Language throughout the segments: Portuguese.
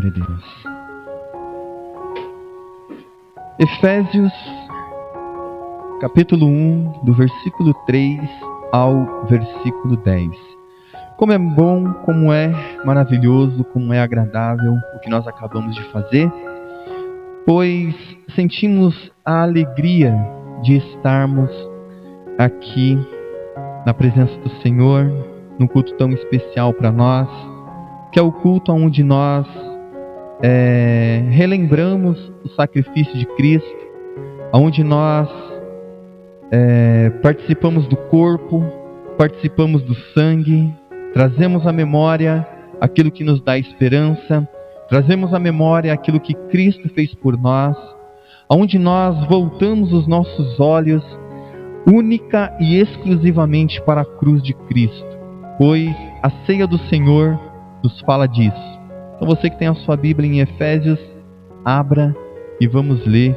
Glória a Deus. Efésios, capítulo 1, do versículo 3 ao versículo 10. Como é bom, como é maravilhoso, como é agradável o que nós acabamos de fazer, pois sentimos a alegria de estarmos aqui na presença do Senhor, num culto tão especial para nós, que é o culto onde nós relembramos o sacrifício de Cristo, onde nós participamos do corpo, participamos do sangue, trazemos à memória aquilo que nos dá esperança, trazemos à memória aquilo que Cristo fez por nós, onde nós voltamos os nossos olhos única e exclusivamente para a cruz de Cristo, pois a ceia do Senhor nos fala disso. Então você que tem a sua Bíblia em Efésios, abra e vamos ler.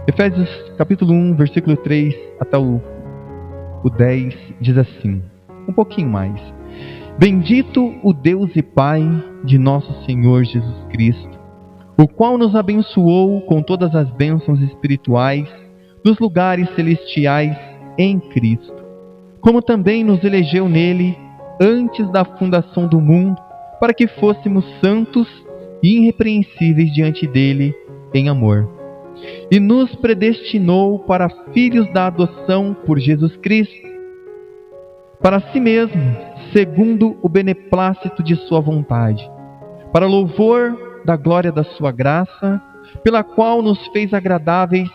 Efésios capítulo 1, versículo 3 até o 10, diz assim, um pouquinho mais. Bendito o Deus e Pai de nosso Senhor Jesus Cristo, o qual nos abençoou com todas as bênçãos espirituais dos lugares celestiais em Cristo, como também nos elegeu nele antes da fundação do mundo, para que fôssemos santos e irrepreensíveis diante dele em amor. E nos predestinou para filhos da adoção por Jesus Cristo, para si mesmo, segundo o beneplácito de sua vontade, para louvor da glória da sua graça, pela qual nos fez agradáveis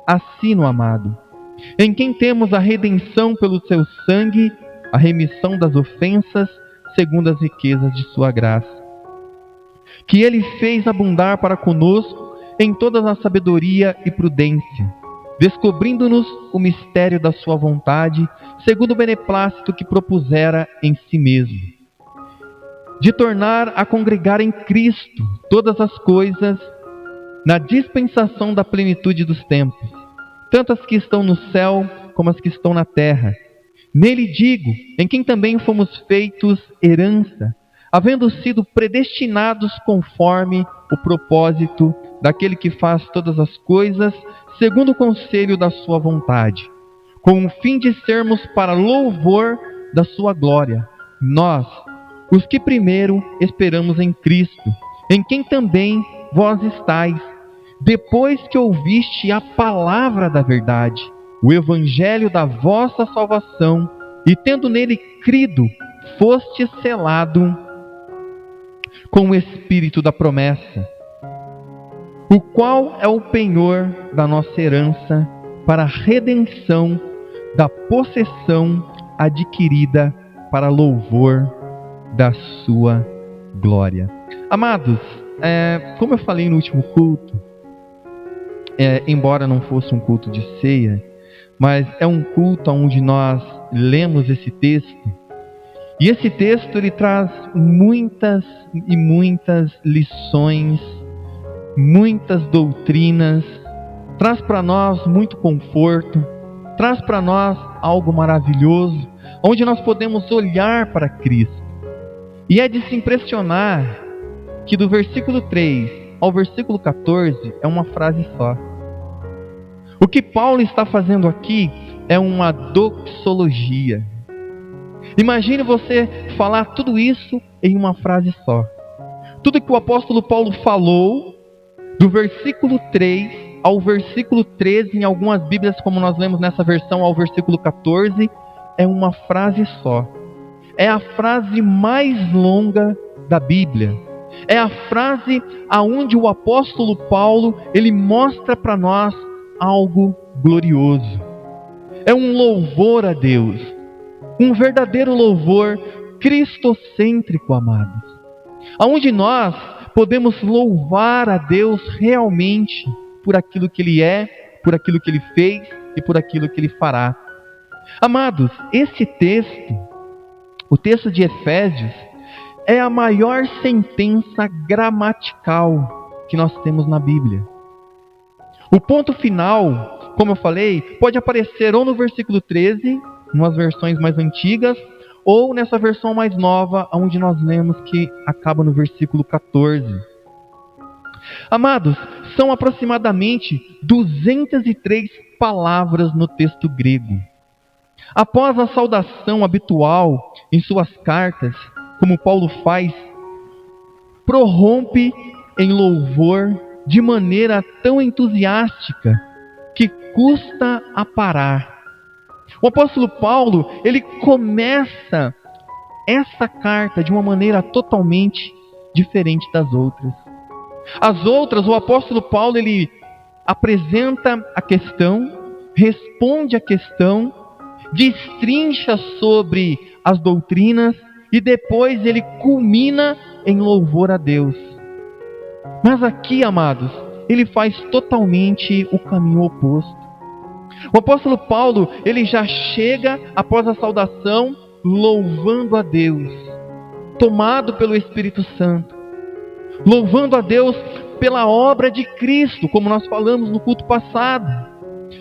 a si no amado, em quem temos a redenção pelo seu sangue, a remissão das ofensas, segundo as riquezas de sua graça, que ele fez abundar para conosco em toda a sabedoria e prudência, descobrindo-nos o mistério da sua vontade, segundo o beneplácito que propusera em si mesmo, de tornar a congregar em Cristo todas as coisas na dispensação da plenitude dos tempos, tanto as que estão no céu como as que estão na terra. Nele digo, em quem também fomos feitos herança, havendo sido predestinados conforme o propósito daquele que faz todas as coisas, segundo o conselho da sua vontade, com o fim de sermos para louvor da sua glória, nós, os que primeiro esperamos em Cristo, em quem também vós estáis, depois que ouviste a palavra da verdade, o evangelho da vossa salvação, e tendo nele crido, foste selado com o Espírito da promessa, o qual é o penhor da nossa herança para a redenção da possessão adquirida para louvor da sua glória. Amados, como eu falei no último culto, embora não fosse um culto de ceia, mas é um culto onde nós lemos esse texto, e esse texto ele traz muitas e muitas lições, muitas doutrinas, traz para nós muito conforto, traz para nós algo maravilhoso, onde nós podemos olhar para Cristo. E é de se impressionar que do versículo 3 ao versículo 14 é uma frase só. O que Paulo está fazendo aqui é uma doxologia. Imagine você falar tudo isso em uma frase só. Tudo que o apóstolo Paulo falou, do versículo 3 ao versículo 13, em algumas Bíblias, como nós lemos nessa versão, ao versículo 14, é uma frase só. É a frase mais longa da Bíblia. É a frase aonde o apóstolo Paulo, ele mostra para nós algo glorioso. É um louvor a Deus, um verdadeiro louvor cristocêntrico, amados, aonde nós podemos louvar a Deus realmente por aquilo que Ele é, por aquilo que Ele fez e por aquilo que Ele fará. Amados, esse texto, o texto de Efésios, é a maior sentença gramatical que nós temos na Bíblia. O ponto final, como eu falei, pode aparecer ou no versículo 13, em umas versões mais antigas, ou nessa versão mais nova, onde nós lemos que acaba no versículo 14. Amados, são aproximadamente 203 palavras no texto grego. Após a saudação habitual em suas cartas, como Paulo faz, prorrompe em louvor de maneira tão entusiástica que custa a parar. O apóstolo Paulo, ele começa essa carta de uma maneira totalmente diferente das outras. As outras, o apóstolo Paulo, ele apresenta a questão, responde a questão, destrincha sobre as doutrinas e depois ele culmina em louvor a Deus. Mas aqui, amados, ele faz totalmente o caminho oposto. O apóstolo Paulo, ele já chega após a saudação louvando a Deus, tomado pelo Espírito Santo, louvando a Deus pela obra de Cristo, como nós falamos no culto passado,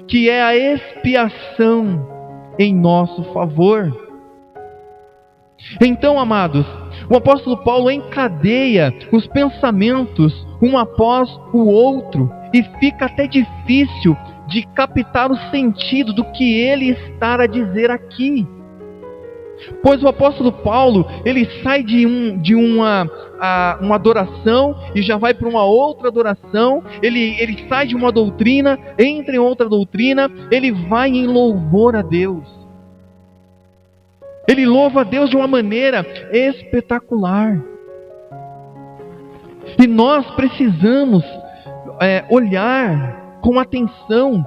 que é a expiação em nosso favor. Então, amados, o apóstolo Paulo encadeia os pensamentos um após o outro e fica até difícil de captar o sentido do que ele está a dizer aqui. Pois o apóstolo Paulo, ele sai de uma adoração e já vai para uma outra adoração, ele sai de uma doutrina, entra em outra doutrina, ele vai em louvor a Deus. Ele louva a Deus de uma maneira espetacular. E nós precisamos olhar com atenção,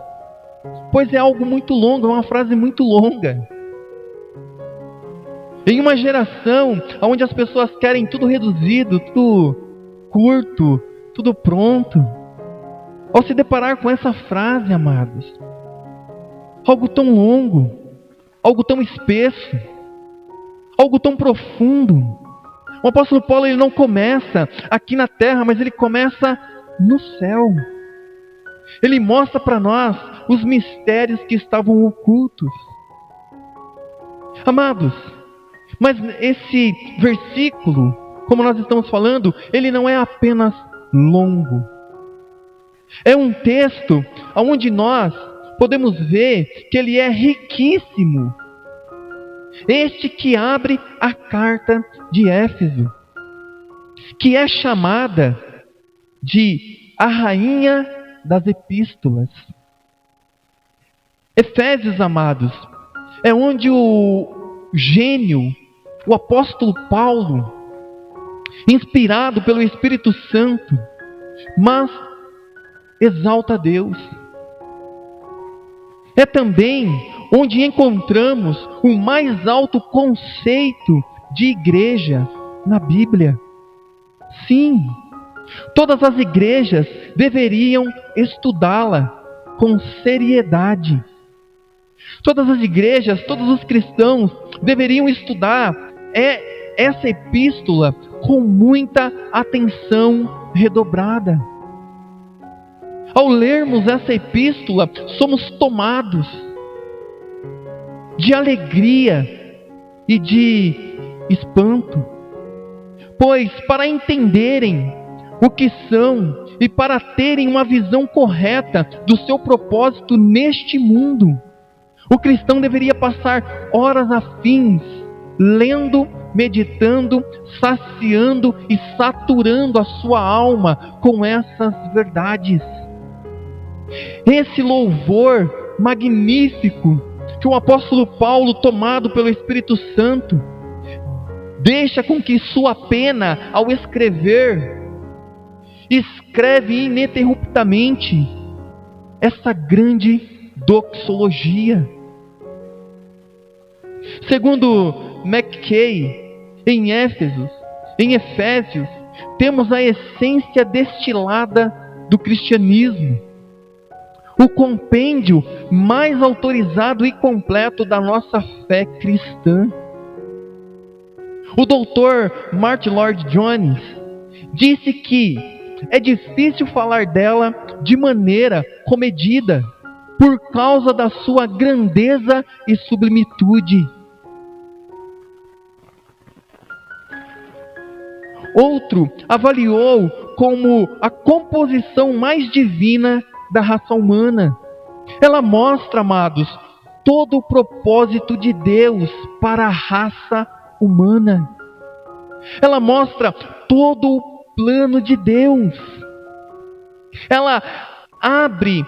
pois é algo muito longo, é uma frase muito longa. Em uma geração onde as pessoas querem tudo reduzido, tudo curto, tudo pronto, ao se deparar com essa frase, amados, algo tão longo, algo tão espesso, algo tão profundo, o apóstolo Paulo, ele não começa aqui na terra, mas ele começa no céu. Ele mostra para nós os mistérios que estavam ocultos. Amados, mas esse versículo, como nós estamos falando, ele não é apenas longo. É um texto onde nós podemos ver que ele é riquíssimo. Este que abre a carta de Éfeso, que é chamada de a rainha das epístolas. Efésios, amados, é onde o gênio, o apóstolo Paulo, inspirado pelo Espírito Santo, mas exalta a Deus. É também onde encontramos o mais alto conceito de igreja na Bíblia. Sim, todas as igrejas deveriam estudá-la com seriedade. Todas as igrejas, todos os cristãos deveriam estudar essa epístola com muita atenção redobrada. Ao lermos essa epístola, somos tomados de alegria e de espanto, pois para entenderem o que são e para terem uma visão correta do seu propósito neste mundo, o cristão deveria passar horas a fins lendo, meditando, saciando e saturando a sua alma com essas verdades. Esse louvor magnífico que o apóstolo Paulo, tomado pelo Espírito Santo, deixa com que sua pena, ao escrever, escreve ininterruptamente essa grande doxologia. Segundo Mackay, em Efésios, temos a essência destilada do cristianismo, o compêndio mais autorizado e completo da nossa fé cristã. O doutor Martin Lloyd-Jones disse que é difícil falar dela de maneira comedida, por causa da sua grandeza e sublimitude. Outro avaliou como a composição mais divina da raça humana. Ela mostra, amados, todo o propósito de Deus para a raça humana. Ela mostra todo o plano de Deus. Ela abre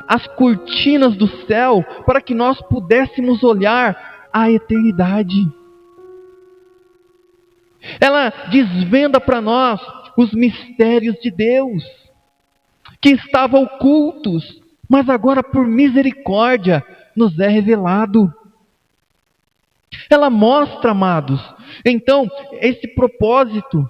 as cortinas do céu para que nós pudéssemos olhar a eternidade. Ela desvenda para nós os mistérios de Deus, que estavam ocultos, mas agora por misericórdia nos é revelado. Ela mostra, amados, então, esse propósito.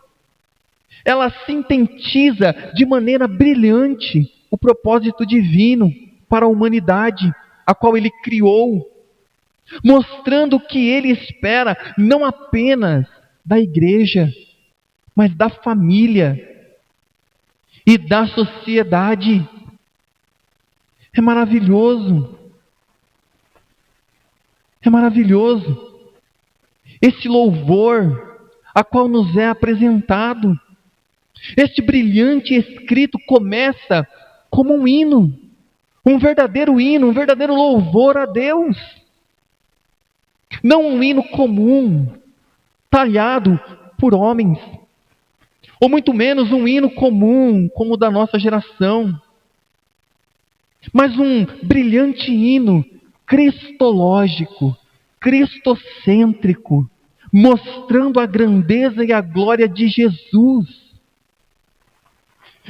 Ela sintetiza de maneira brilhante o propósito divino para a humanidade, a qual Ele criou, mostrando o que Ele espera não apenas da igreja, mas da família e da sociedade. É maravilhoso. É maravilhoso. Esse louvor a qual nos é apresentado, este brilhante escrito começa como um hino, um verdadeiro louvor a Deus. Não um hino comum, talhado por homens, ou muito menos um hino comum como o da nossa geração, mas um brilhante hino cristológico, cristocêntrico, mostrando a grandeza e a glória de Jesus.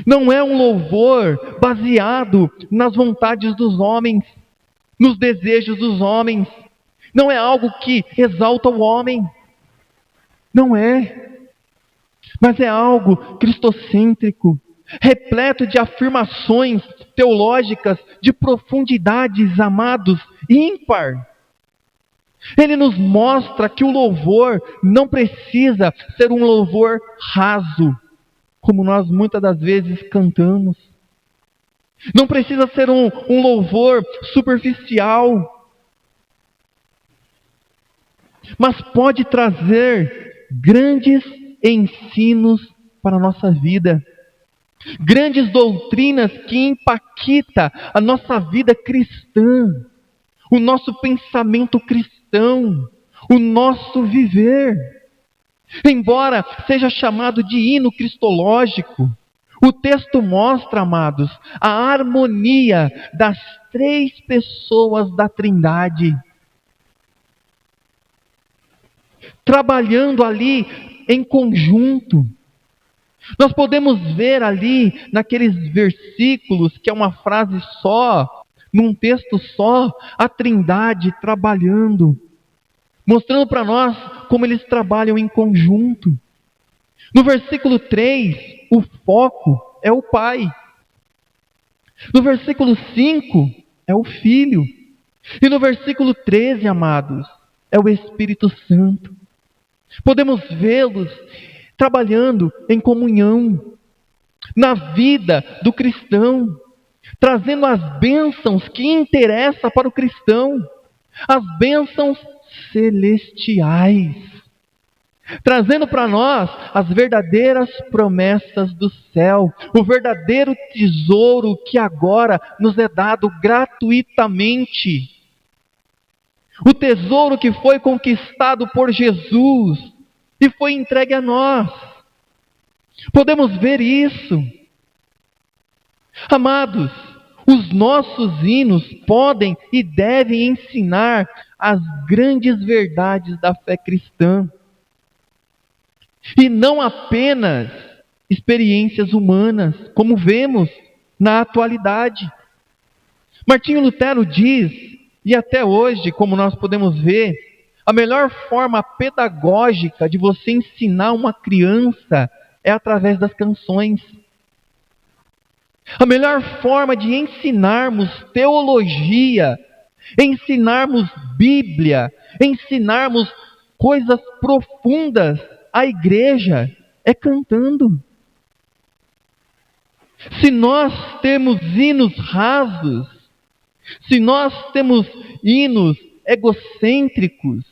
Não é um louvor baseado nas vontades dos homens, nos desejos dos homens. Não é algo que exalta o homem. Não é. Mas é algo cristocêntrico, repleto de afirmações teológicas de profundidades, amados, ímpar. Ele nos mostra que o louvor não precisa ser um louvor raso, como nós muitas das vezes cantamos. Não precisa ser um louvor superficial, mas pode trazer grandes ensinos para a nossa vida, grandes doutrinas que impactam a nossa vida cristã, o nosso pensamento cristão, o nosso viver. Embora seja chamado de hino cristológico, o texto mostra, amados, a harmonia das três pessoas da Trindade, trabalhando ali em conjunto. Nós podemos ver ali, naqueles versículos, que é uma frase só, num texto só, a Trindade trabalhando, mostrando para nós como eles trabalham em conjunto. No versículo 3, o foco é o Pai. No versículo 5, é o Filho. E no versículo 13, amados, é o Espírito Santo. Podemos vê-los trabalhando em comunhão na vida do cristão, trazendo as bênçãos que interessam para o cristão, as bênçãos celestiais, trazendo para nós as verdadeiras promessas do céu, o verdadeiro tesouro que agora nos é dado gratuitamente, o tesouro que foi conquistado por Jesus e foi entregue a nós. Podemos ver isso. Amados, os nossos hinos podem e devem ensinar as grandes verdades da fé cristã, e não apenas experiências humanas, como vemos na atualidade. Martinho Lutero diz, e até hoje, como nós podemos ver, a melhor forma pedagógica de você ensinar uma criança é através das canções. A melhor forma de ensinarmos teologia, ensinarmos Bíblia, ensinarmos coisas profundas à igreja é cantando. Se nós temos hinos rasos, se nós temos hinos egocêntricos,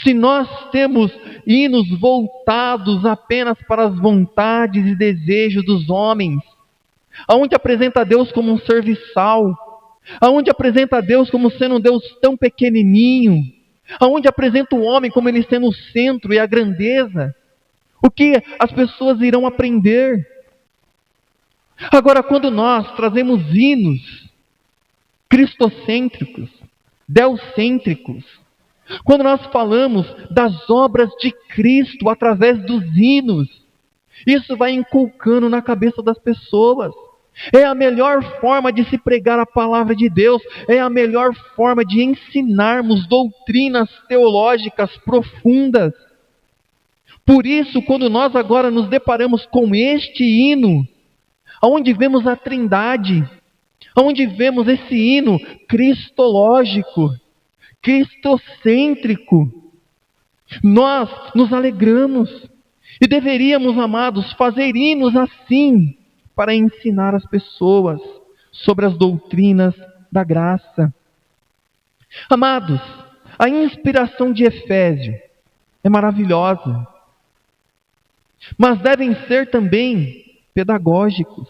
Se nós temos hinos voltados apenas para as vontades e desejos dos homens, aonde apresenta a Deus como um serviçal, aonde apresenta a Deus como sendo um Deus tão pequenininho, aonde apresenta o homem como ele sendo o centro e a grandeza, o que as pessoas irão aprender? Agora, quando nós trazemos hinos cristocêntricos, deocêntricos, quando nós falamos das obras de Cristo através dos hinos, isso vai inculcando na cabeça das pessoas. É a melhor forma de se pregar a palavra de Deus, é a melhor forma de ensinarmos doutrinas teológicas profundas. Por isso, quando nós agora nos deparamos com este hino, onde vemos a Trindade, onde vemos esse hino cristológico, cristocêntrico, nós nos alegramos e deveríamos, amados, fazer hinos assim para ensinar as pessoas sobre as doutrinas da graça. Amados, a inspiração de Efésio é maravilhosa, mas devem ser também pedagógicos.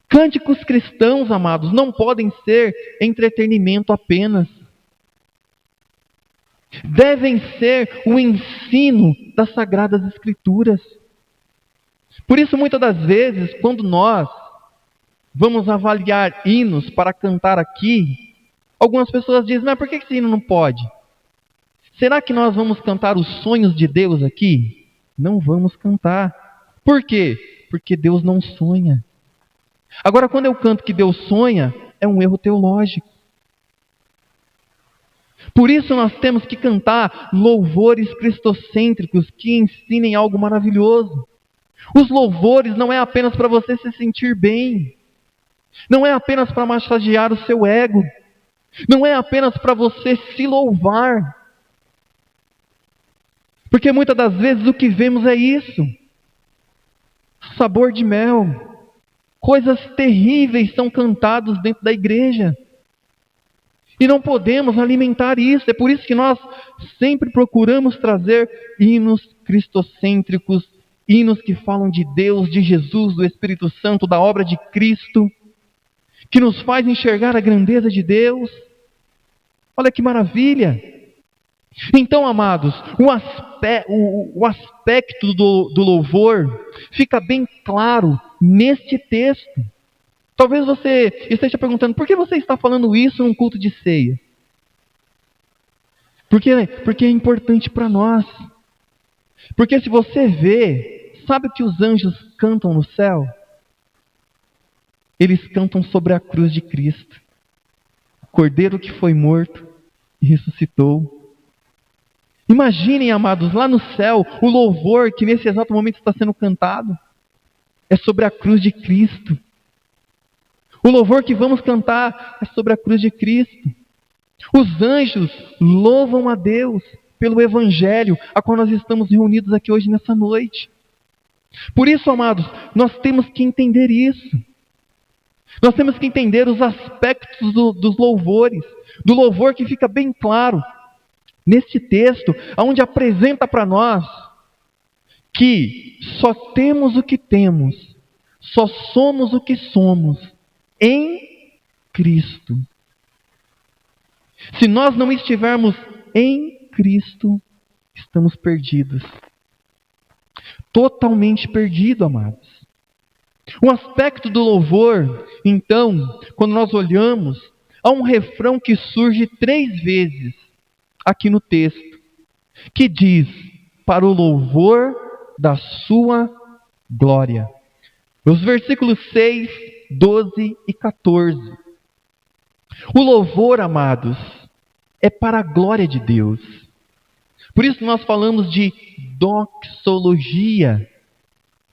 Cânticos cristãos, amados, não podem ser entretenimento apenas. Devem ser o ensino das Sagradas Escrituras. Por isso, muitas das vezes, quando nós vamos avaliar hinos para cantar aqui, algumas pessoas dizem, mas por que esse hino não pode? Será que nós vamos cantar os sonhos de Deus aqui? Não vamos cantar. Por quê? Porque Deus não sonha. Agora, quando eu canto que Deus sonha, é um erro teológico. Por isso nós temos que cantar louvores cristocêntricos que ensinem algo maravilhoso. Os louvores não é apenas para você se sentir bem, não é apenas para massagear o seu ego, não é apenas para você se louvar. Porque muitas das vezes o que vemos é isso: sabor de mel. Coisas terríveis são cantadas dentro da igreja. E não podemos alimentar isso. É por isso que nós sempre procuramos trazer hinos cristocêntricos, hinos que falam de Deus, de Jesus, do Espírito Santo, da obra de Cristo, que nos faz enxergar a grandeza de Deus. Olha que maravilha! Então, amados, o aspecto do louvor fica bem claro neste texto. Talvez você esteja perguntando, por que você está falando isso em um culto de ceia? Porque é importante para nós. Porque se você vê, sabe o que os anjos cantam no céu? Eles cantam sobre a cruz de Cristo. O Cordeiro que foi morto e ressuscitou. Imaginem, amados, lá no céu, o louvor que nesse exato momento está sendo cantado é sobre a cruz de Cristo. O louvor que vamos cantar é sobre a cruz de Cristo. Os anjos louvam a Deus pelo Evangelho, a qual nós estamos reunidos aqui hoje nessa noite. Por isso, amados, nós temos que entender isso. Nós temos que entender os aspectos dos louvores, do louvor que fica bem claro neste texto, onde apresenta para nós que só temos o que temos, só somos o que somos em Cristo. Se nós não estivermos em Cristo, estamos perdidos. Totalmente perdidos, amados. O aspecto do louvor, então, quando nós olhamos, há um refrão que surge 3 vezes aqui no texto, que diz, para o louvor da sua glória. Os versículos 6, 12 e 14. O louvor, amados, é para a glória de Deus. Por isso nós falamos de doxologia.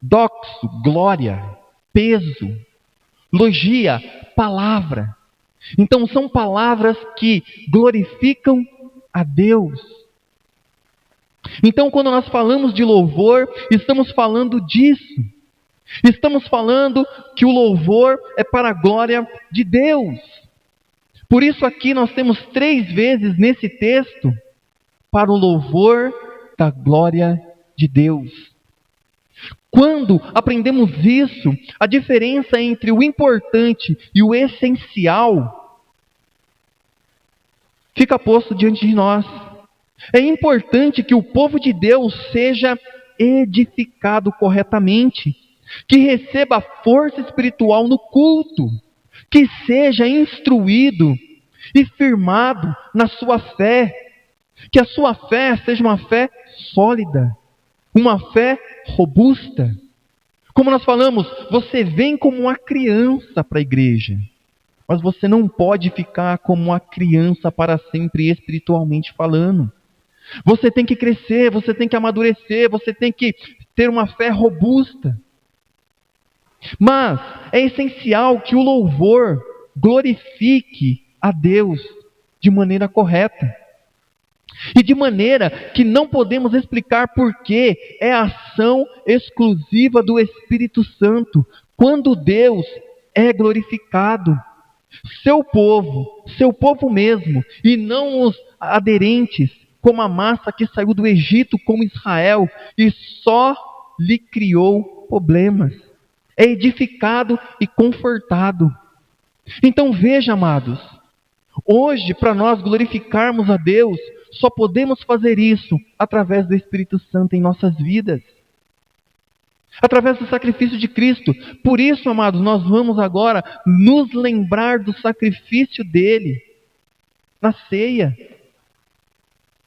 Doxo, glória, peso. Logia, palavra. Então são palavras que glorificam a Deus. Então quando nós falamos de louvor, estamos falando disso. Estamos falando que o louvor é para a glória de Deus. Por isso aqui nós temos 3 vezes nesse texto para o louvor da glória de Deus. Quando aprendemos isso, a diferença entre o importante e o essencial fica posto diante de nós. É importante que o povo de Deus seja edificado corretamente, que receba força espiritual no culto, que seja instruído e firmado na sua fé, que a sua fé seja uma fé sólida, uma fé robusta. Como nós falamos, você vem como uma criança para a igreja, mas você não pode ficar como uma criança para sempre espiritualmente falando. Você tem que crescer, você tem que amadurecer, você tem que ter uma fé robusta. Mas é essencial que o louvor glorifique a Deus de maneira correta. E de maneira que não podemos explicar porquê é a ação exclusiva do Espírito Santo quando Deus é glorificado. Seu povo mesmo, e não os aderentes, como a massa que saiu do Egito, como Israel, e só lhe criou problemas. É edificado e confortado. Então veja, amados, hoje para nós glorificarmos a Deus, só podemos fazer isso através do Espírito Santo em nossas vidas, através do sacrifício de Cristo. Por isso, amados, nós vamos agora nos lembrar do sacrifício dele na ceia.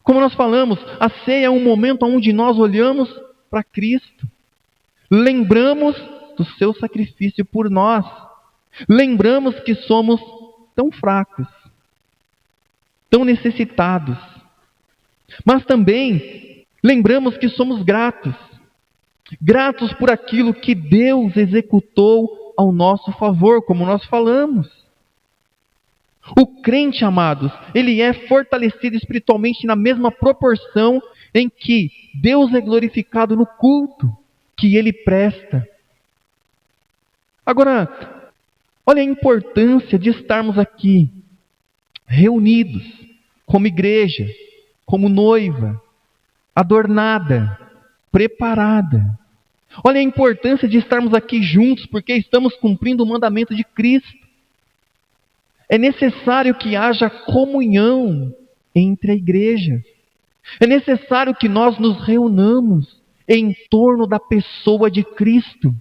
Como nós falamos, a ceia é um momento onde nós olhamos para Cristo, lembramos do seu sacrifício por nós, lembramos que somos tão fracos, tão necessitados, mas também lembramos que somos gratos por aquilo que Deus executou ao nosso favor, como nós falamos. O crente, amados, ele é fortalecido espiritualmente na mesma proporção em que Deus é glorificado no culto que ele presta. Agora, olha a importância de estarmos aqui reunidos como igreja, como noiva, adornada, preparada. Olha a importância de estarmos aqui juntos, porque estamos cumprindo o mandamento de Cristo. É necessário que haja comunhão entre a igreja. É necessário que nós nos reunamos em torno da pessoa de Cristo.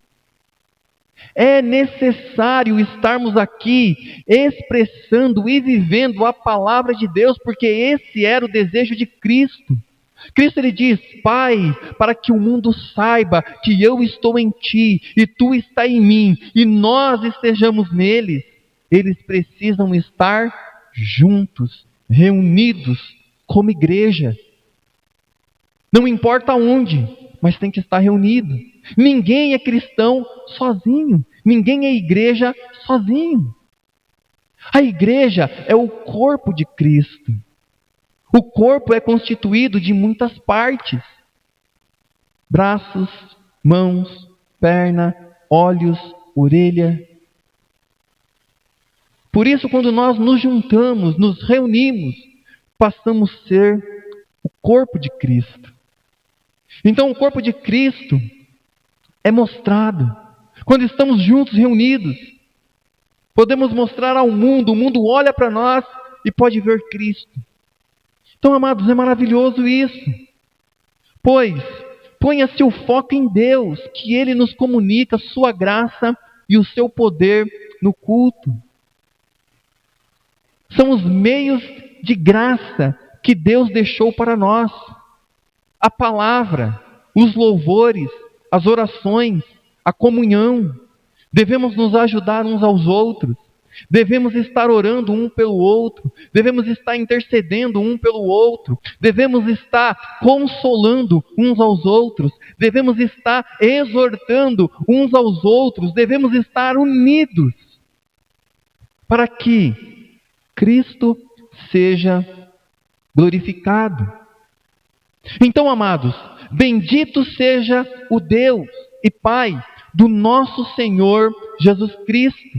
É necessário estarmos aqui expressando e vivendo a palavra de Deus, porque esse era o desejo de Cristo. Cristo ele diz: Pai, para que o mundo saiba que eu estou em ti e tu está em mim e nós estejamos neles, eles precisam estar juntos, reunidos como igreja. Não importa onde, mas tem que estar reunido. Ninguém é cristão sozinho. Ninguém é igreja sozinho. A igreja é o corpo de Cristo. O corpo é constituído de muitas partes: braços, mãos, perna, olhos, orelha. Por isso, quando nós nos juntamos, nos reunimos, passamos a ser o corpo de Cristo. Então, o corpo de Cristo é mostrado quando estamos juntos, reunidos. Podemos mostrar ao mundo, o mundo olha para nós e pode ver Cristo. Então, amados, é maravilhoso isso. Pois, ponha-se o foco em Deus, que Ele nos comunica a sua graça e o seu poder no culto. São os meios de graça que Deus deixou para nós. A palavra, os louvores, as orações, a comunhão. Devemos nos ajudar uns aos outros. Devemos estar orando um pelo outro. Devemos estar intercedendo um pelo outro. Devemos estar consolando uns aos outros. Devemos estar exortando uns aos outros. Devemos estar unidos para que Cristo seja glorificado. Então, amados, bendito seja o Deus e Pai do nosso Senhor Jesus Cristo.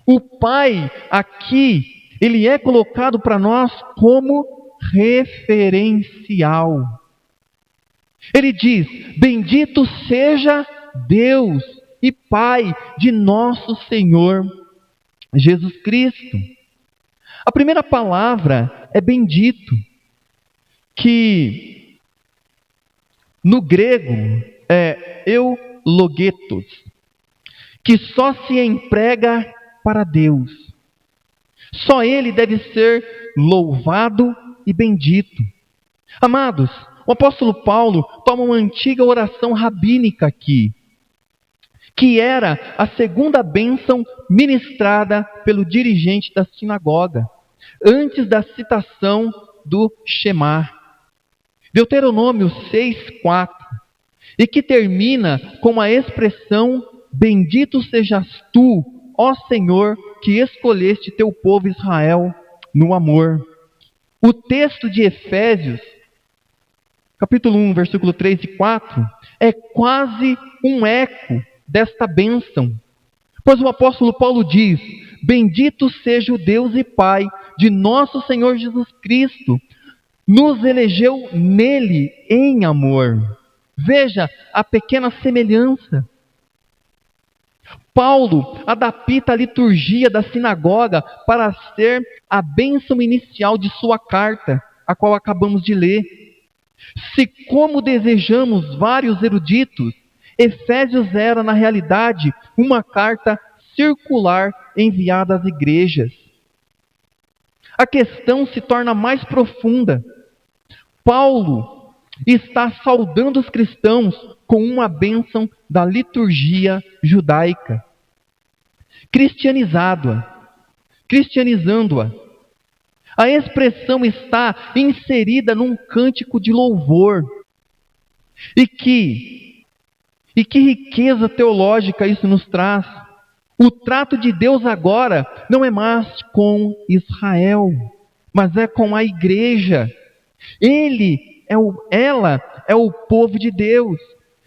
O Pai aqui, Ele é colocado para nós como referencial. Ele diz: bendito seja Deus e Pai de nosso Senhor Jesus Cristo. A primeira palavra é bendito, que no grego é eulogetos, que só se emprega para Deus. Só Ele deve ser louvado e bendito. Amados, o apóstolo Paulo toma uma antiga oração rabínica aqui, que era a segunda bênção ministrada pelo dirigente da sinagoga, antes da citação do Shema. Deuteronômio 6,4, e que termina com a expressão: bendito sejas tu, ó Senhor, que escolheste teu povo Israel no amor. O texto de Efésios, capítulo 1, versículo 3 e 4, é quase um eco desta bênção. Pois o apóstolo Paulo diz: bendito seja o Deus e Pai de nosso Senhor Jesus Cristo, nos elegeu nele em amor. Veja a pequena semelhança. Paulo adapta a liturgia da sinagoga para ser a bênção inicial de sua carta, a qual acabamos de ler. Se, como desejamos vários eruditos, Efésios era, na realidade, uma carta circular enviada às igrejas, a questão se torna mais profunda. Paulo está saudando os cristãos com uma bênção da liturgia judaica, cristianizando-a. A expressão está inserida num cântico de louvor. E que riqueza teológica isso nos traz. O trato de Deus agora não é mais com Israel, mas é com a igreja. Ela é o povo de Deus.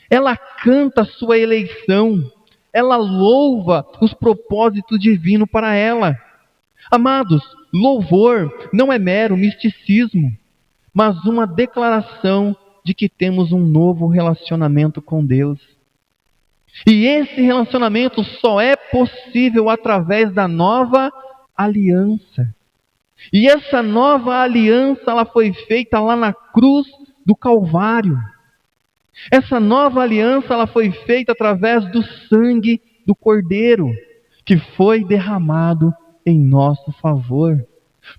Ela canta a sua eleição. Ela louva os propósitos divinos para ela. Amados, louvor não é mero misticismo, mas uma declaração de que temos um novo relacionamento com Deus. E esse relacionamento só é possível através da nova aliança. E essa nova aliança, ela foi feita lá na cruz do Calvário. Essa nova aliança, ela foi feita através do sangue do Cordeiro, que foi derramado em nosso favor.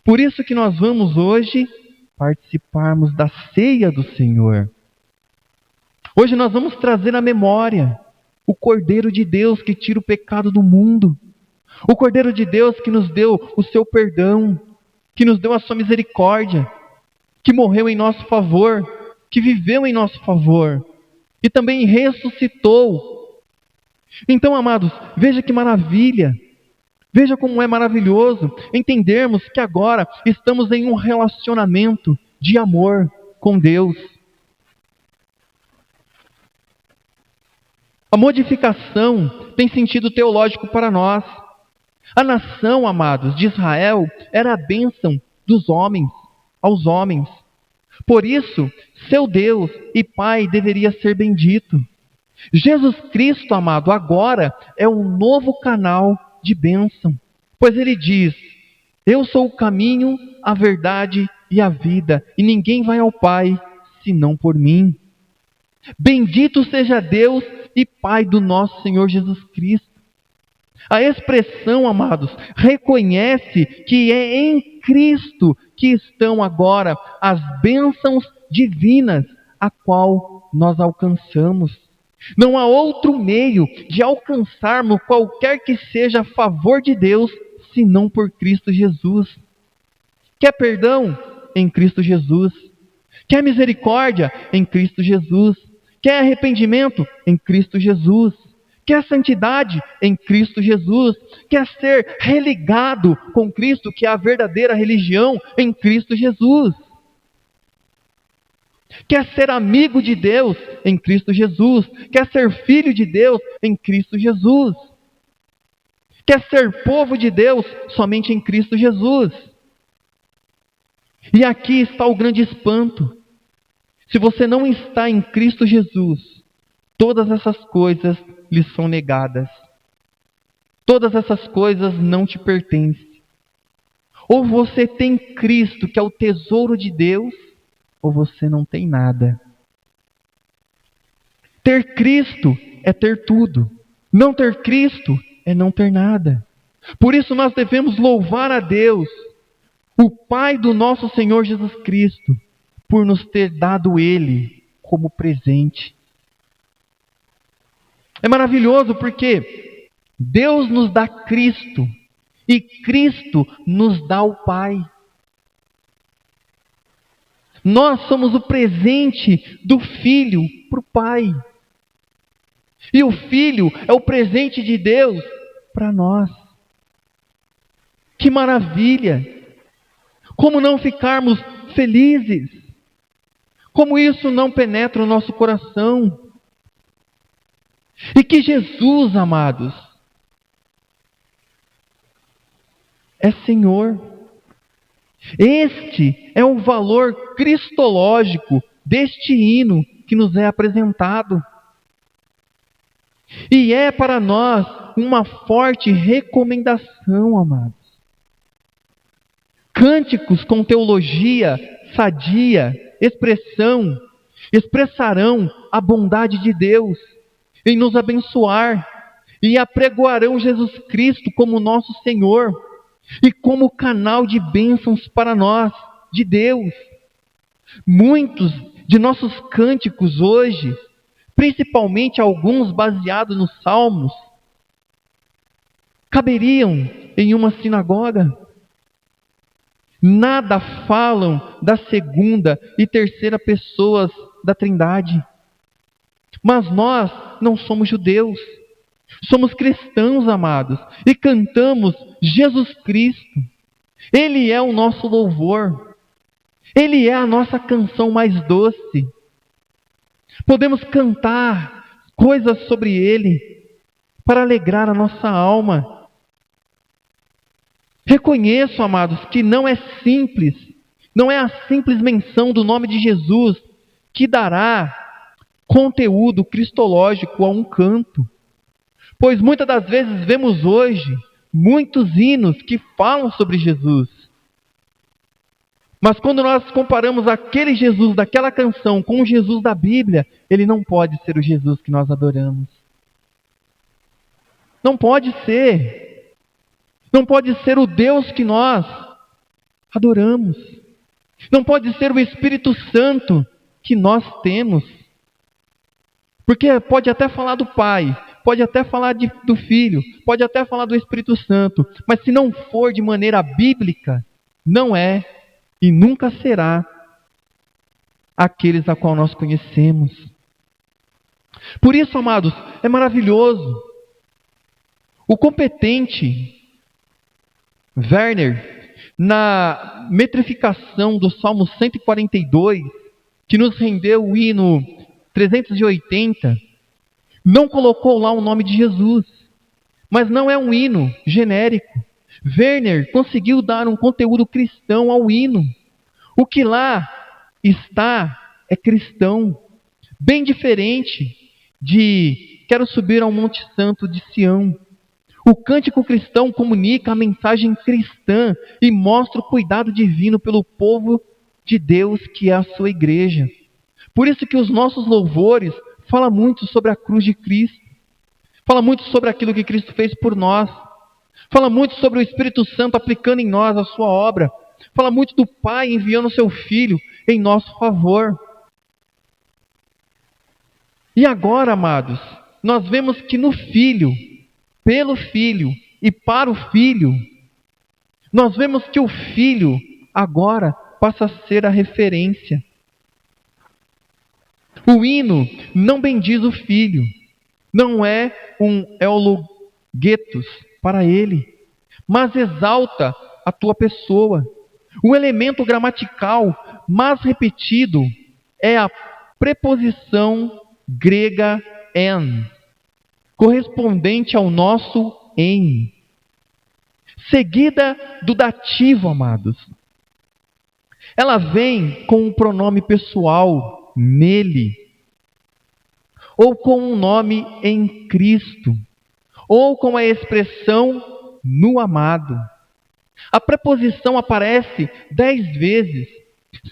Por isso que nós vamos hoje participarmos da ceia do Senhor. Hoje nós vamos trazer à memória o Cordeiro de Deus que tira o pecado do mundo. O Cordeiro de Deus que nos deu o seu perdão, que nos deu a sua misericórdia, que morreu em nosso favor, que viveu em nosso favor e também ressuscitou. Então, amados, veja que maravilha, veja como é maravilhoso entendermos que agora estamos em um relacionamento de amor com Deus. A modificação tem sentido teológico para nós. A nação, amados, de Israel era a bênção dos homens aos homens. Por isso, seu Deus e Pai deveria ser bendito. Jesus Cristo, amado, agora é um novo canal de bênção. Pois Ele diz: eu sou o caminho, a verdade e a vida, e ninguém vai ao Pai senão por mim. Bendito seja Deus e Pai do nosso Senhor Jesus Cristo. A expressão, amados, reconhece que é em Cristo que estão agora as bênçãos divinas a qual nós alcançamos. Não há outro meio de alcançarmos qualquer que seja a favor de Deus, senão por Cristo Jesus. Quer perdão? Em Cristo Jesus. Quer misericórdia? Em Cristo Jesus. Quer arrependimento? Em Cristo Jesus. Quer santidade? Em Cristo Jesus. Quer ser religado com Cristo, que é a verdadeira religião? Em Cristo Jesus. Quer ser amigo de Deus? Em Cristo Jesus. Quer ser filho de Deus? Em Cristo Jesus. Quer ser povo de Deus? Somente em Cristo Jesus. E aqui está o grande espanto. Se você não está em Cristo Jesus, todas essas coisas lhe são negadas. Todas essas coisas não te pertencem. Ou você tem Cristo, que é o tesouro de Deus, ou você não tem nada. Ter Cristo é ter tudo. Não ter Cristo é não ter nada. Por isso nós devemos louvar a Deus, o Pai do nosso Senhor Jesus Cristo, por nos ter dado Ele como presente. É maravilhoso porque Deus nos dá Cristo e Cristo nos dá o Pai. Nós somos o presente do Filho para o Pai. E o Filho é o presente de Deus para nós. Que maravilha! Como não ficarmos felizes? Como isso não penetra o nosso coração? E que Jesus, amados, é Senhor. Este é o valor cristológico deste hino que nos é apresentado. E é para nós uma forte recomendação, amados. Cânticos com teologia sadia, expressarão a bondade de Deus em nos abençoar e apregoarão Jesus Cristo como nosso Senhor e como canal de bênçãos para nós, de Deus. Muitos de nossos cânticos hoje, principalmente alguns baseados nos Salmos, caberiam em uma sinagoga. Nada falam da segunda e terceira pessoas da Trindade. Mas nós não somos judeus. Somos cristãos, amados, e cantamos Jesus Cristo. Ele é o nosso louvor. Ele é a nossa canção mais doce. Podemos cantar coisas sobre Ele para alegrar a nossa alma. Reconheço, amados, que não é simples, não é a simples menção do nome de Jesus que dará conteúdo cristológico a um canto. Pois muitas das vezes vemos hoje muitos hinos que falam sobre Jesus. Mas quando nós comparamos aquele Jesus daquela canção com o Jesus da Bíblia, ele não pode ser o Jesus que nós adoramos. Não pode ser. Não pode ser o Deus que nós adoramos. Não pode ser o Espírito Santo que nós temos. Porque pode até falar do Pai, pode até falar do Filho, pode até falar do Espírito Santo, mas se não for de maneira bíblica, não é e nunca será aqueles a qual nós conhecemos. Por isso, amados, é maravilhoso. O competente Werner, na metrificação do Salmo 142, que nos rendeu o hino 380, não colocou lá o nome de Jesus, mas não é um hino genérico. Werner conseguiu dar um conteúdo cristão ao hino. O que lá está é cristão, bem diferente de quero subir ao Monte Santo de Sião. O cântico cristão comunica a mensagem cristã e mostra o cuidado divino pelo povo de Deus que é a sua igreja. Por isso que os nossos louvores falam muito sobre a cruz de Cristo. Fala muito sobre aquilo que Cristo fez por nós. Fala muito sobre o Espírito Santo aplicando em nós a sua obra. Fala muito do Pai enviando o seu Filho em nosso favor. E agora, amados, nós vemos que no Filho, pelo Filho e para o Filho, nós vemos que o Filho agora passa a ser a referência. O hino não bendiz o Filho, não é um eulogetos para ele, mas exalta a tua pessoa. O elemento gramatical mais repetido é a preposição grega en, correspondente ao nosso em, seguida do dativo, amados. Ela vem com um pronome pessoal, nele, ou com um nome em Cristo, ou com a expressão no amado. A preposição aparece 10 vezes,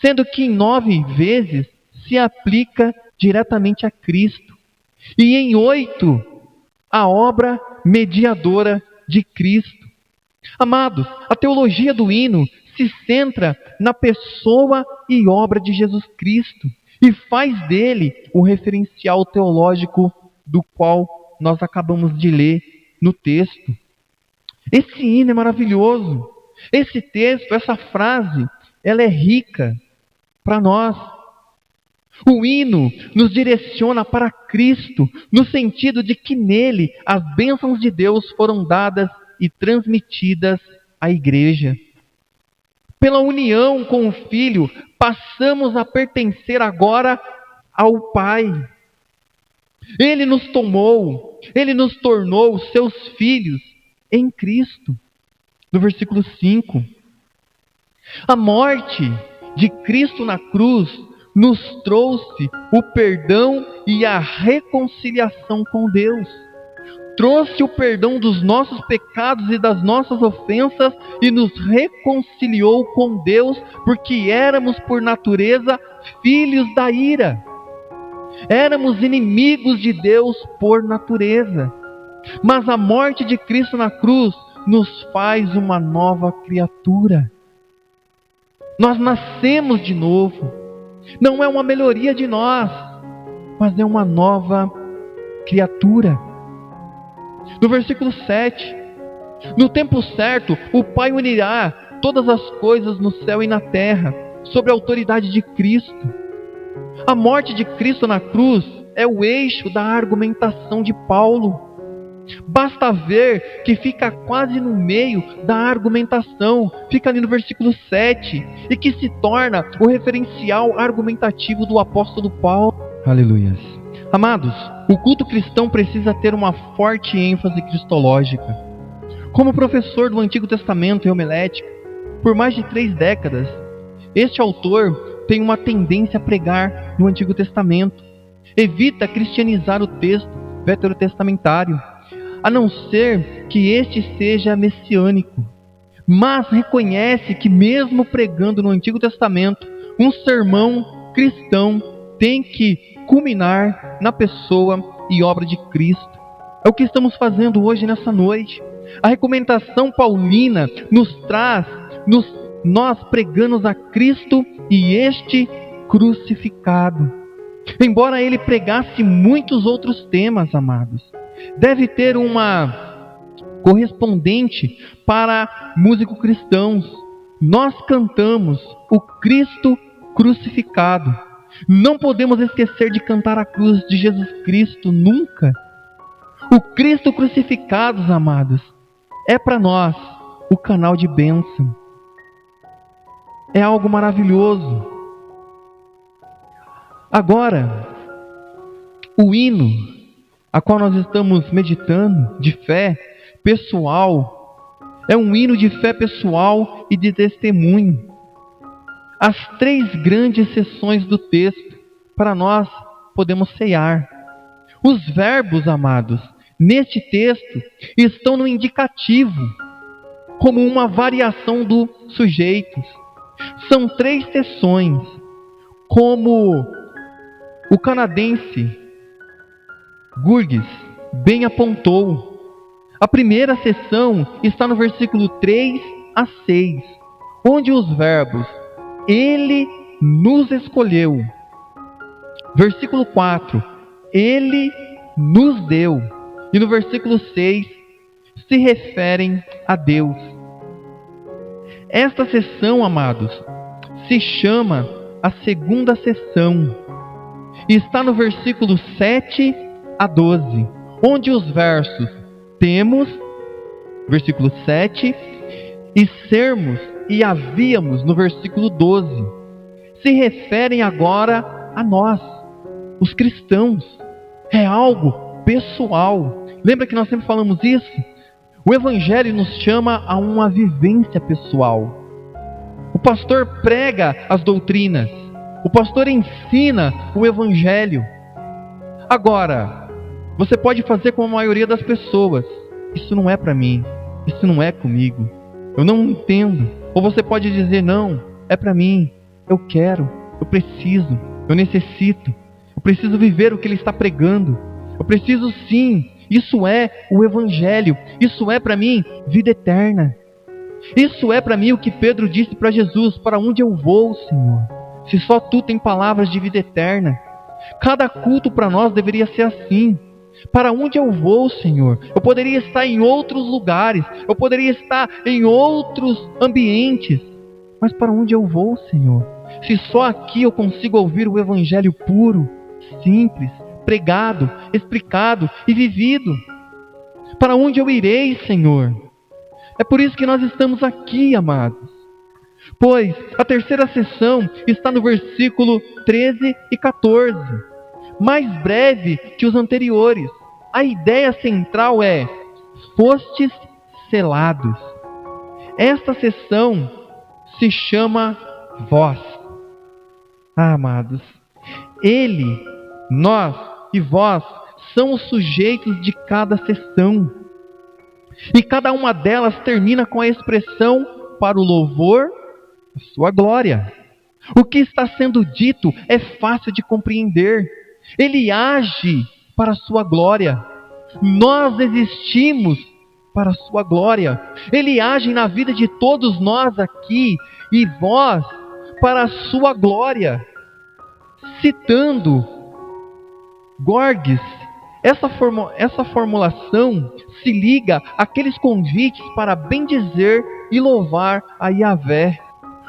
sendo que em 9 vezes se aplica diretamente a Cristo, e em 8 a obra mediadora de Cristo. Amados, a teologia do hino se centra na pessoa e obra de Jesus Cristo e faz dele o referencial teológico do qual nós acabamos de ler no texto. Esse hino é maravilhoso. Esse texto, essa frase, ela é rica para nós. O hino nos direciona para Cristo, no sentido de que nele as bênçãos de Deus foram dadas e transmitidas à igreja. Pela união com o Filho, passamos a pertencer agora ao Pai. Ele nos tomou, Ele nos tornou seus filhos em Cristo. No versículo 5. A morte de Cristo na cruz nos trouxe o perdão e a reconciliação com Deus. Trouxe o perdão dos nossos pecados e das nossas ofensas e nos reconciliou com Deus, porque éramos por natureza filhos da ira. Éramos inimigos de Deus por natureza. Mas a morte de Cristo na cruz nos faz uma nova criatura. Nós nascemos de novo. Não é uma melhoria de nós, mas é uma nova criatura. No versículo 7, no tempo certo, o Pai unirá todas as coisas no céu e na terra, sob a autoridade de Cristo. A morte de Cristo na cruz é o eixo da argumentação de Paulo. Basta ver que fica quase no meio da argumentação, fica ali no versículo 7, e que se torna o referencial argumentativo do apóstolo Paulo. Aleluias. Amados, o culto cristão precisa ter uma forte ênfase cristológica. Como professor do Antigo Testamento e homilética, por mais de 3 décadas, este autor tem uma tendência a pregar no Antigo Testamento. Evita cristianizar o texto veterotestamentário, a não ser que este seja messiânico. Mas reconhece que mesmo pregando no Antigo Testamento, um sermão cristão tem que culminar na pessoa e obra de Cristo. É o que estamos fazendo hoje nessa noite. A recomendação paulina nos traz, nós pregamos a Cristo e este crucificado. Embora ele pregasse muitos outros temas, amados, deve ter uma correspondente para músicos cristãos. Nós cantamos o Cristo crucificado. Não podemos esquecer de cantar a cruz de Jesus Cristo nunca. O Cristo crucificado, amados, é para nós o canal de bênção. É algo maravilhoso. Agora, o hino a qual nós estamos meditando, de fé pessoal, é um hino de fé pessoal e de testemunho. As 3 grandes seções do texto, para nós podemos ceiar. Os verbos, amados, neste texto, estão no indicativo, como uma variação do sujeito. São 3 seções, como o canadense Gurgis bem apontou. A primeira seção está no versículo 3 a 6, onde os verbos Ele nos escolheu. Versículo 4, Ele nos deu. E no versículo 6, se referem a Deus. Esta seção, amados, se chama a segunda seção. E está no versículo 7 a 12, onde os versos temos, versículo 7, e sermos e havíamos, no versículo 12, se referem agora a nós, os cristãos. É algo pessoal. Lembra que nós sempre falamos isso? O Evangelho nos chama a uma vivência pessoal. O O pastor prega as doutrinas. O pastor ensina o evangelho. Agora, você pode fazer como a maioria das pessoas. Isso não é para mim. Isso não é comigo. Eu não entendo. Ou você pode dizer, não, é para mim. Eu quero, eu preciso, eu necessito. Eu preciso viver o que ele está pregando. Eu preciso sim. Isso é o evangelho. Isso é para mim vida eterna. Isso é para mim o que Pedro disse para Jesus: para onde eu vou, Senhor? Se só tu tem palavras de vida eterna. Cada culto para nós deveria ser assim. Para onde eu vou, Senhor? Eu poderia estar em outros lugares, eu poderia estar em outros ambientes, mas para onde eu vou, Senhor? Se só aqui eu consigo ouvir o evangelho puro, simples, pregado, explicado e vivido, para onde eu irei, Senhor? É por isso que nós estamos aqui, amados. Pois a terceira sessão está no versículo 13 e 14, mais breve que os anteriores. A ideia central é: fostes selados. Esta sessão se chama vós. Amados, ele, nós e vós são os sujeitos de cada sessão. E cada uma delas termina com a expressão para o louvor da sua glória. O que está sendo dito é fácil de compreender. Ele age para a sua glória. Nós existimos para a sua glória. Ele age na vida de todos nós aqui e vós para a sua glória. Citando Gorgias, essa formulação se liga àqueles convites para bendizer e louvar a Yahvé,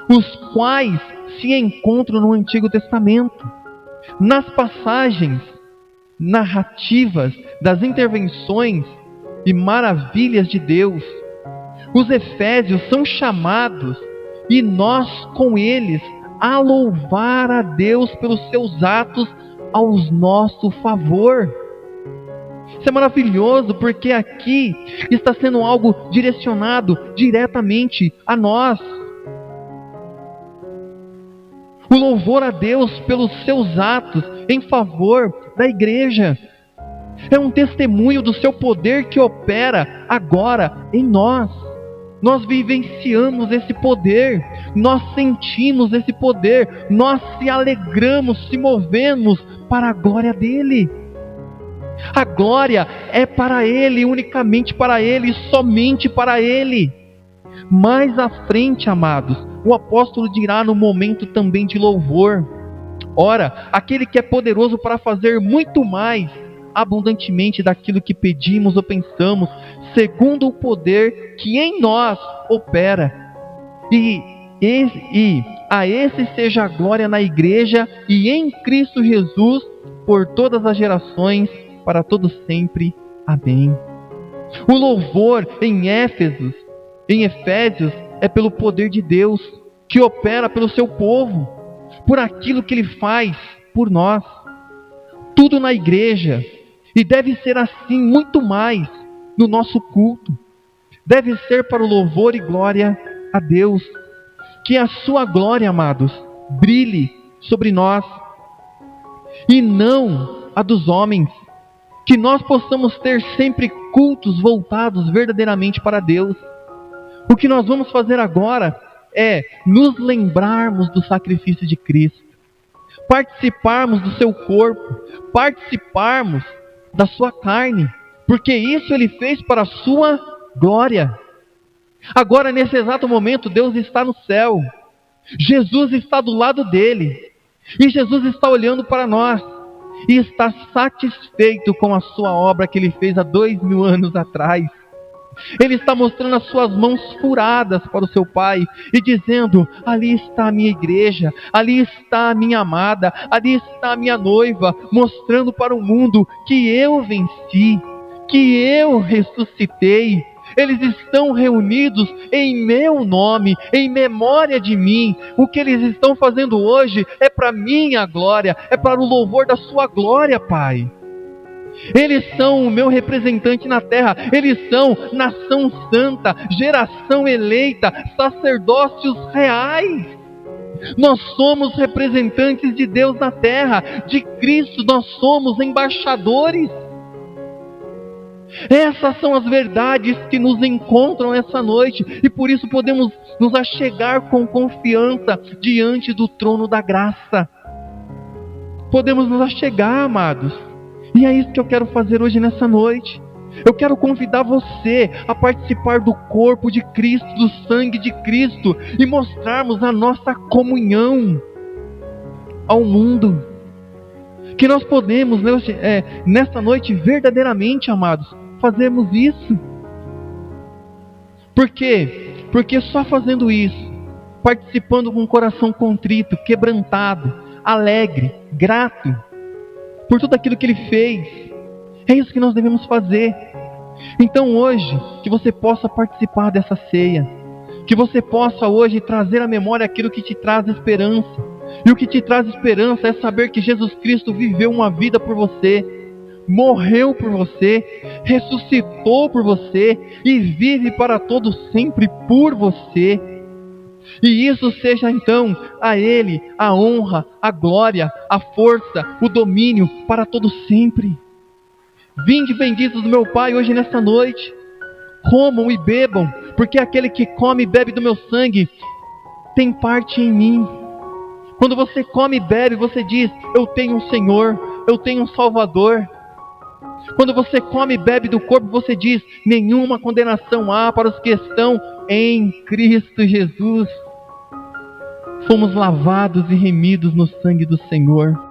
os quais se encontram no Antigo Testamento. Nas passagens narrativas das intervenções e maravilhas de Deus, os efésios são chamados, e nós com eles, a louvar a Deus pelos seus atos ao nosso favor. Isso é maravilhoso, porque aqui está sendo algo direcionado diretamente a nós. O louvor a Deus pelos seus atos em favor da igreja é um testemunho do seu poder que opera agora em nós. Nós vivenciamos esse poder, nós sentimos esse poder, nós se alegramos, se movemos para a glória dele. A glória é para ele, unicamente para ele, somente para ele. Mais à frente, amados, o apóstolo dirá no momento também de louvor: ora, aquele que é poderoso para fazer muito mais abundantemente daquilo que pedimos ou pensamos, segundo o poder que em nós opera. E a esse seja a glória na igreja e em Cristo Jesus por todas as gerações, para todos sempre. Amém. O louvor em Efésios é pelo poder de Deus, que opera pelo seu povo, por aquilo que ele faz por nós. Tudo na igreja, e deve ser assim muito mais no nosso culto, deve ser para o louvor e glória a Deus. Que a sua glória, amados, brilhe sobre nós e não a dos homens. Que nós possamos ter sempre cultos voltados verdadeiramente para Deus. O que nós vamos fazer agora é nos lembrarmos do sacrifício de Cristo, participarmos do seu corpo, participarmos da sua carne, porque isso ele fez para a sua glória. Agora, nesse exato momento, Deus está no céu, Jesus está do lado dele, e Jesus está olhando para nós, e está satisfeito com a sua obra que ele fez há 2000 anos atrás. Ele está mostrando as suas mãos furadas para o seu Pai e dizendo: ali está a minha igreja, ali está a minha amada, ali está a minha noiva, mostrando para o mundo que eu venci, que eu ressuscitei. Eles estão reunidos em meu nome, em memória de mim. O que eles estão fazendo hoje é para minha glória, é para o louvor da sua glória, Pai. Eles são o meu representante na terra. Eles são nação santa, geração eleita, sacerdócios reais. Nós somos representantes de Deus na terra, de Cristo. Nós somos embaixadores. Essas são as verdades que nos encontram essa noite, e por isso podemos nos achegar com confiança diante do trono da graça. Podemos nos achegar, amados. E é isso que eu quero fazer hoje nessa noite. Eu quero convidar você a participar do corpo de Cristo, do sangue de Cristo, e mostrarmos a nossa comunhão ao mundo. Que nós podemos, nessa noite, verdadeiramente, amados, fazermos isso. Por quê? Porque só fazendo isso, participando com o coração contrito, quebrantado, alegre, grato, por tudo aquilo que Ele fez, é isso que nós devemos fazer. Então hoje, que você possa participar dessa ceia, que você possa hoje trazer à memória aquilo que te traz esperança. E o que te traz esperança é saber que Jesus Cristo viveu uma vida por você, morreu por você, ressuscitou por você e vive para todo sempre por você. E isso seja então a Ele a honra, a glória, a força, o domínio para todo sempre. Vinde benditos do meu Pai hoje nesta noite, comam e bebam, porque aquele que come e bebe do meu sangue tem parte em mim. Quando você come e bebe, você diz: eu tenho um Senhor, eu tenho um Salvador. Quando você come e bebe do corpo, você diz: nenhuma condenação há para os que estão em Cristo Jesus. Fomos lavados e remidos no sangue do Senhor.